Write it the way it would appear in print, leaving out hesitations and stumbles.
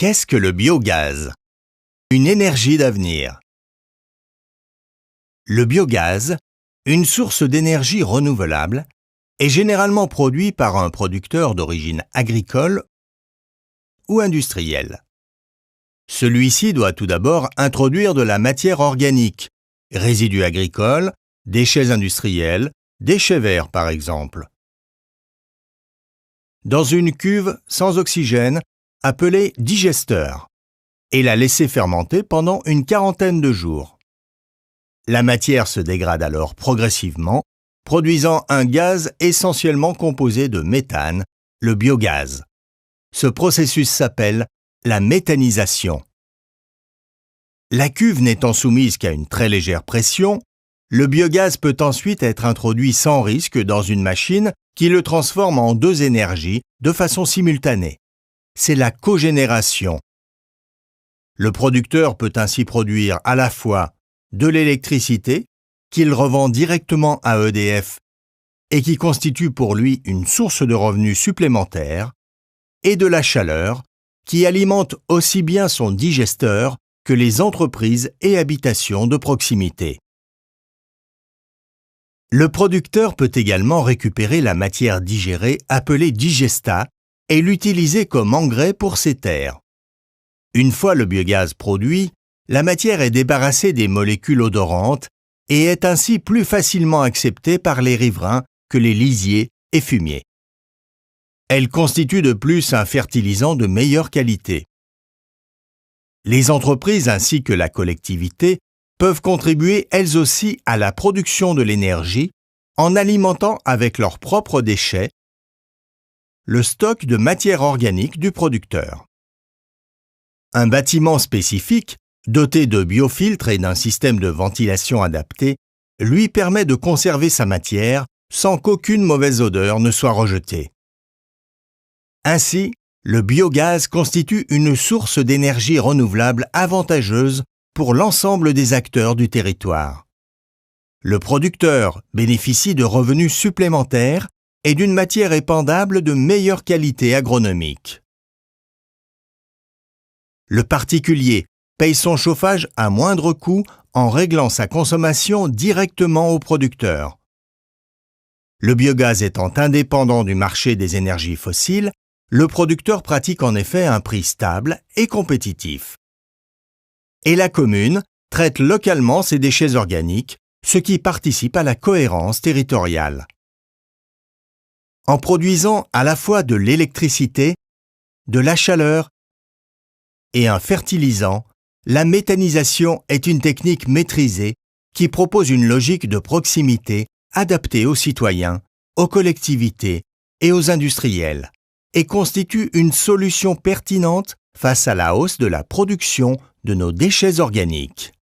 Qu'est-ce que le biogaz? Une énergie d'avenir. Le biogaz, une source d'énergie renouvelable, est généralement produit par un producteur d'origine agricole ou industrielle. Celui-ci doit tout d'abord introduire de la matière organique, résidus agricoles, déchets industriels, déchets verts par exemple, dans une cuve sans oxygène appelée digesteur et la laisser fermenter pendant une quarantaine de jours. La matière se dégrade alors progressivement, produisant un gaz essentiellement composé de méthane, le biogaz. Ce processus s'appelle la méthanisation. La cuve n'étant soumise qu'à une très légère pression, le biogaz peut ensuite être introduit sans risque dans une machine qui le transforme en deux énergies de façon simultanée. C'est la cogénération. Le producteur peut ainsi produire à la fois de l'électricité qu'il revend directement à EDF et qui constitue pour lui une source de revenus supplémentaire, et de la chaleur qui alimente aussi bien son digesteur que les entreprises et habitations de proximité. Le producteur peut également récupérer la matière digérée appelée digestat et l'utiliser comme engrais pour ses terres. Une fois le biogaz produit, la matière est débarrassée des molécules odorantes et est ainsi plus facilement acceptée par les riverains que les lisiers et fumiers. Elle constitue de plus un fertilisant de meilleure qualité. Les entreprises ainsi que la collectivité peuvent contribuer elles aussi à la production de l'énergie en alimentant avec leurs propres déchets le stock de matière organique du producteur. Un bâtiment spécifique, doté de biofiltres et d'un système de ventilation adapté, lui permet de conserver sa matière sans qu'aucune mauvaise odeur ne soit rejetée. Ainsi, le biogaz constitue une source d'énergie renouvelable avantageuse pour l'ensemble des acteurs du territoire. Le producteur bénéficie de revenus supplémentaires et d'une matière épandable de meilleure qualité agronomique. Le particulier paye son chauffage à moindre coût en réglant sa consommation directement au producteur. Le biogaz étant indépendant du marché des énergies fossiles, le producteur pratique en effet un prix stable et compétitif. Et la commune traite localement ses déchets organiques, ce qui participe à la cohérence territoriale. En produisant à la fois de l'électricité, de la chaleur et un fertilisant, la méthanisation est une technique maîtrisée qui propose une logique de proximité adaptée aux citoyens, aux collectivités et aux industriels, et constitue une solution pertinente face à la hausse de la production de nos déchets organiques.